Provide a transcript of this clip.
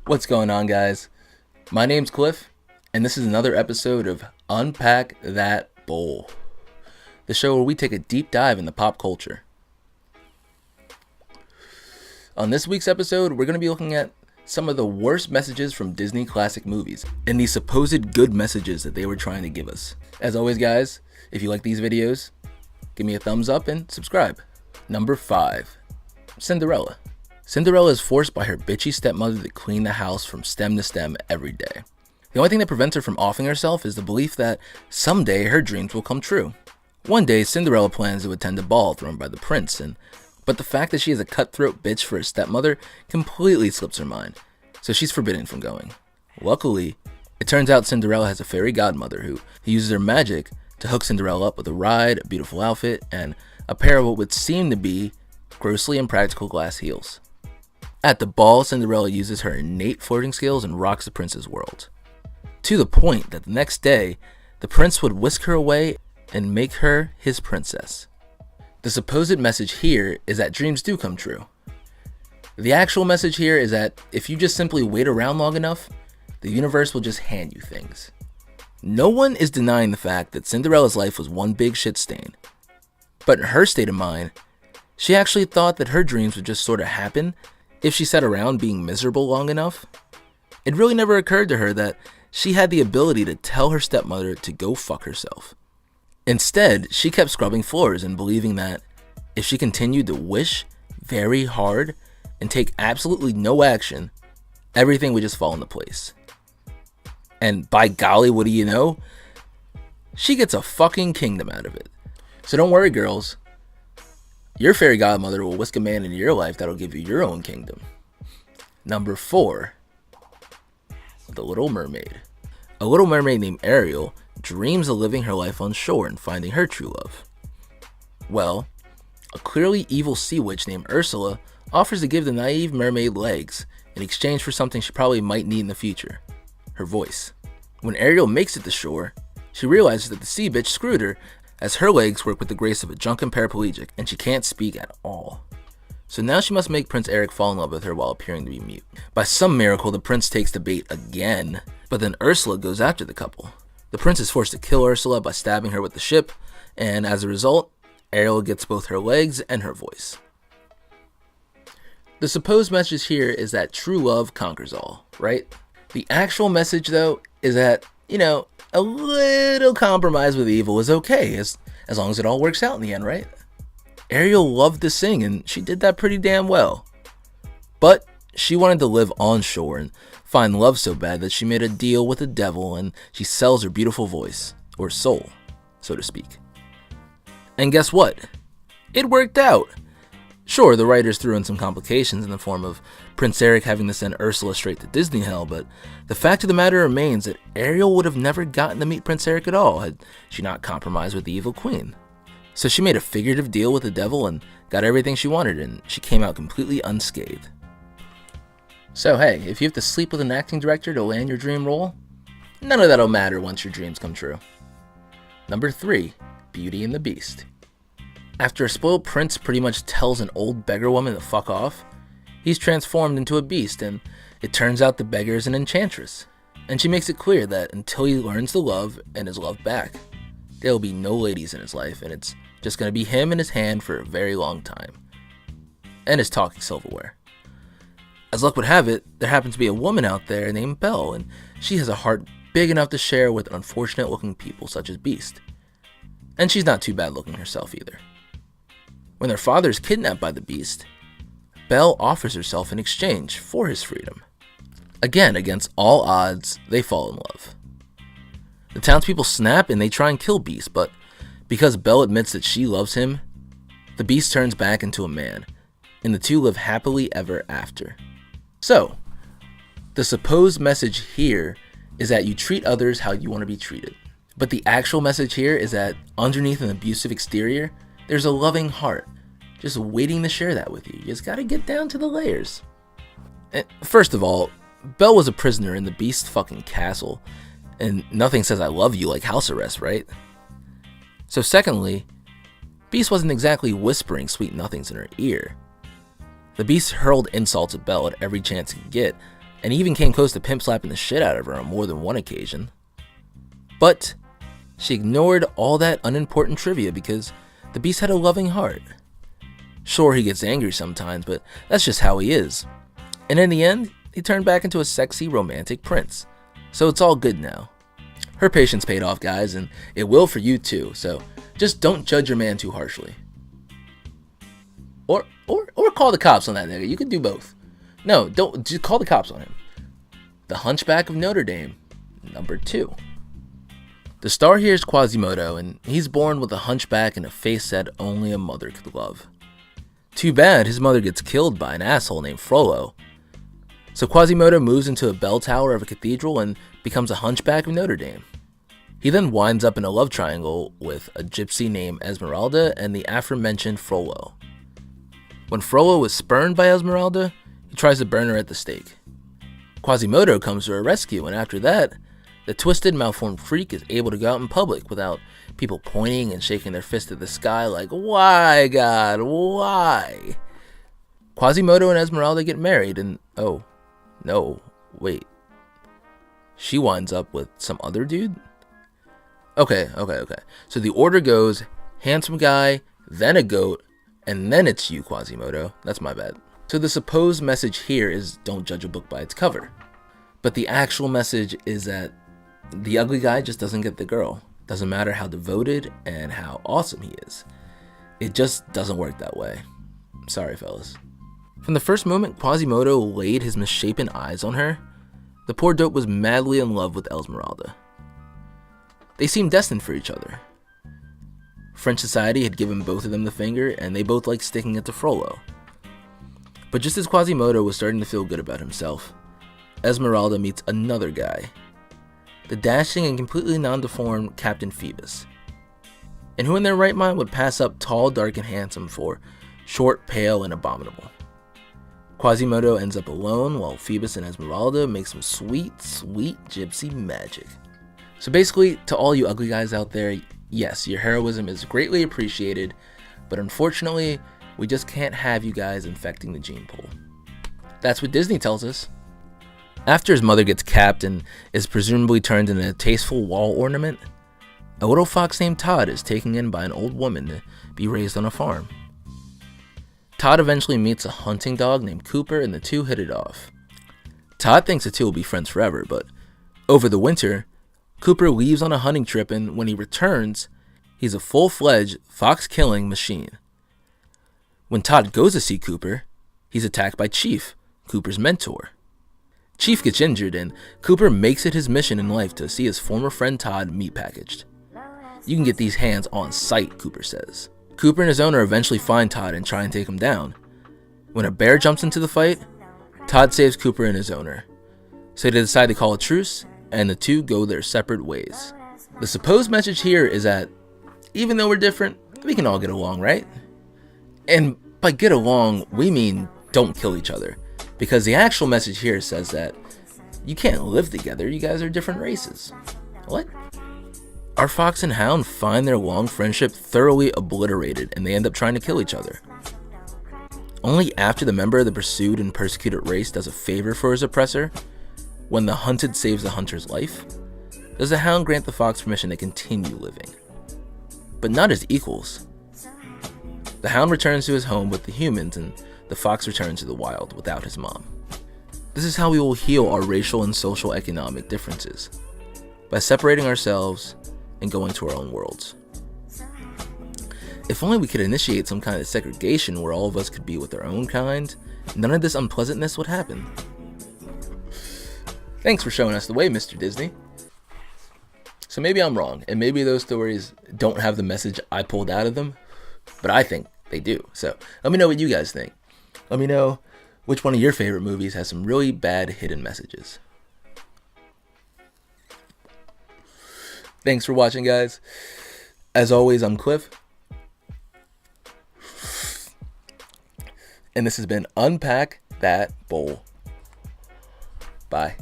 What's going on, guys? My name's Cliff, and this is another episode of Unpack That Bowl, the show where we take a deep dive into pop culture. On this week's episode, we're going to be looking at some of the worst messages from Disney classic movies and the supposed good messages that they were trying to give us. As always, guys, if you like these videos, give me a thumbs up and subscribe. Number 5, Cinderella. Cinderella is forced by her bitchy stepmother to clean the house from stem to stem every day. The only thing that prevents her from offing herself is the belief that someday her dreams will come true. One day, Cinderella plans to attend a ball thrown by the prince, but the fact that she is a cutthroat bitch for her stepmother completely slips her mind, so she's forbidden from going. Luckily, it turns out Cinderella has a fairy godmother who uses her magic to hook Cinderella up with a ride, a beautiful outfit, and a pair of what would seem to be grossly impractical glass heels. At the ball, Cinderella uses her innate flirting skills and rocks the prince's world, to the point that the next day, the prince would whisk her away and make her his princess. The supposed message here is that dreams do come true. The actual message here is that if you just simply wait around long enough, the universe will just hand you things. No one is denying the fact that Cinderella's life was one big shit stain, but in her state of mind, she actually thought that her dreams would just sort of happen if she sat around being miserable long enough. It really never occurred to her that she had the ability to tell her stepmother to go fuck herself. Instead, she kept scrubbing floors and believing that if she continued to wish very hard and take absolutely no action, everything would just fall into place. And by golly, what do you know? She gets a fucking kingdom out of it. So don't worry, girls. Your fairy godmother will whisk a man into your life that'll give you your own kingdom. Number 4, The Little Mermaid. A little mermaid named Ariel dreams of living her life on shore and finding her true love. Well, a clearly evil sea witch named Ursula offers to give the naive mermaid legs in exchange for something she probably might need in the future: her voice. When Ariel makes it to shore, she realizes that the sea bitch screwed her, as her legs work with the grace of a drunken paraplegic and she can't speak at all. So now she must make Prince Eric fall in love with her while appearing to be mute. By some miracle, the prince takes the bait again, but then Ursula goes after the couple. The prince is forced to kill Ursula by stabbing her with the ship, and as a result, Ariel gets both her legs and her voice. The supposed message here is that true love conquers all, right? The actual message, though, is that, a little compromise with evil is okay, as long as it all works out in the end, right? Ariel loved to sing, and she did that pretty damn well. But she wanted to live on shore and find love so bad that she made a deal with the devil, and she sells her beautiful voice, or soul, so to speak. And guess what? It worked out! Sure, the writers threw in some complications in the form of Prince Eric having to send Ursula straight to Disney hell, but the fact of the matter remains that Ariel would have never gotten to meet Prince Eric at all had she not compromised with the evil queen. So she made a figurative deal with the devil and got everything she wanted, and she came out completely unscathed. So hey, if you have to sleep with an acting director to land your dream role, none of that'll matter once your dreams come true. Number 3, Beauty and the Beast. After a spoiled prince pretty much tells an old beggar woman to fuck off, he's transformed into a beast, and it turns out the beggar is an enchantress. And she makes it clear that until he learns to love and is loved back, there will be no ladies in his life, and it's just going to be him and his hand for a very long time. And his talking silverware. As luck would have it, there happens to be a woman out there named Belle, and she has a heart big enough to share with unfortunate looking people such as Beast. And she's not too bad looking herself either. When their father is kidnapped by the Beast, Belle offers herself in exchange for his freedom. Again, against all odds, they fall in love. The townspeople snap and they try and kill Beast, but because Belle admits that she loves him, the Beast turns back into a man, and the two live happily ever after. So, the supposed message here is that you treat others how you want to be treated. But the actual message here is that underneath an abusive exterior, there's a loving heart, just waiting to share that with you. You just gotta get down to the layers. First of all, Belle was a prisoner in the Beast's fucking castle, and nothing says I love you like house arrest, right? So secondly, Beast wasn't exactly whispering sweet nothings in her ear. The Beast hurled insults at Belle at every chance he could get, and he even came close to pimp slapping the shit out of her on more than one occasion. But she ignored all that unimportant trivia because the beast had a loving heart. Sure, he gets angry sometimes, but that's just how he is. And in the end, he turned back into a sexy, romantic prince. So it's all good now. Her patience paid off, guys, and it will for you too, so just don't judge your man too harshly. Or call the cops on that nigga. You can do both. No, don't, just call the cops on him. The Hunchback of Notre Dame, number 2. The star here is Quasimodo, and he's born with a hunchback and a face that only a mother could love. Too bad his mother gets killed by an asshole named Frollo. So Quasimodo moves into a bell tower of a cathedral and becomes a Hunchback of Notre Dame. He then winds up in a love triangle with a gypsy named Esmeralda and the aforementioned Frollo. When Frollo is spurned by Esmeralda, he tries to burn her at the stake. Quasimodo comes to her rescue, and after that, the twisted, malformed freak is able to go out in public without people pointing and shaking their fist at the sky like, "Why, God, why?" Quasimodo and Esmeralda get married, and oh, no, wait. She winds up with some other dude? Okay. So the order goes, handsome guy, then a goat, and then it's you, Quasimodo. That's my bad. So the supposed message here is don't judge a book by its cover. But the actual message is that the ugly guy just doesn't get the girl. Doesn't matter how devoted and how awesome he is. It just doesn't work that way. Sorry, fellas. From the first moment Quasimodo laid his misshapen eyes on her, the poor dope was madly in love with Esmeralda. They seemed destined for each other. French society had given both of them the finger, and they both liked sticking it to Frollo. But just as Quasimodo was starting to feel good about himself, Esmeralda meets another guy, the dashing and completely non-deformed Captain Phoebus. And who in their right mind would pass up tall, dark, and handsome for short, pale, and abominable? Quasimodo ends up alone while Phoebus and Esmeralda make some sweet, sweet gypsy magic. So basically, to all you ugly guys out there, yes, your heroism is greatly appreciated, but unfortunately, we just can't have you guys infecting the gene pool. That's what Disney tells us. After his mother gets capped and is presumably turned into a tasteful wall ornament, a little fox named Todd is taken in by an old woman to be raised on a farm. Todd eventually meets a hunting dog named Cooper, and the two hit it off. Todd thinks the two will be friends forever, but over the winter, Cooper leaves on a hunting trip, and when he returns, he's a full-fledged fox-killing machine. When Todd goes to see Cooper, he's attacked by Chief, Cooper's mentor. Chief gets injured, and Cooper makes it his mission in life to see his former friend Todd meat packaged. You can get these hands on sight, Cooper says. Cooper and his owner eventually find Todd and try and take him down. When a bear jumps into the fight, Todd saves Cooper and his owner. So they decide to call a truce, and the two go their separate ways. The supposed message here is that even though we're different, we can all get along, right? And by get along, we mean don't kill each other. Because the actual message here says that you can't live together, you guys are different races. What? Our fox and hound find their long friendship thoroughly obliterated, and they end up trying to kill each other. Only after the member of the pursued and persecuted race does a favor for his oppressor, when the hunted saves the hunter's life, does the hound grant the fox permission to continue living. But not as equals. The hound returns to his home with the humans, and the fox returns to the wild without his mom. This is how we will heal our racial and social economic differences, by separating ourselves and going to our own worlds. If only we could initiate some kind of segregation where all of us could be with our own kind, none of this unpleasantness would happen. Thanks for showing us the way, Mr. Disney. So maybe I'm wrong, and maybe those stories don't have the message I pulled out of them, but I think they do. So let me know what you guys think. Let me know which one of your favorite movies has some really bad hidden messages. Thanks for watching, guys. As always, I'm Cliff. And this has been Unpack That Bowl. Bye.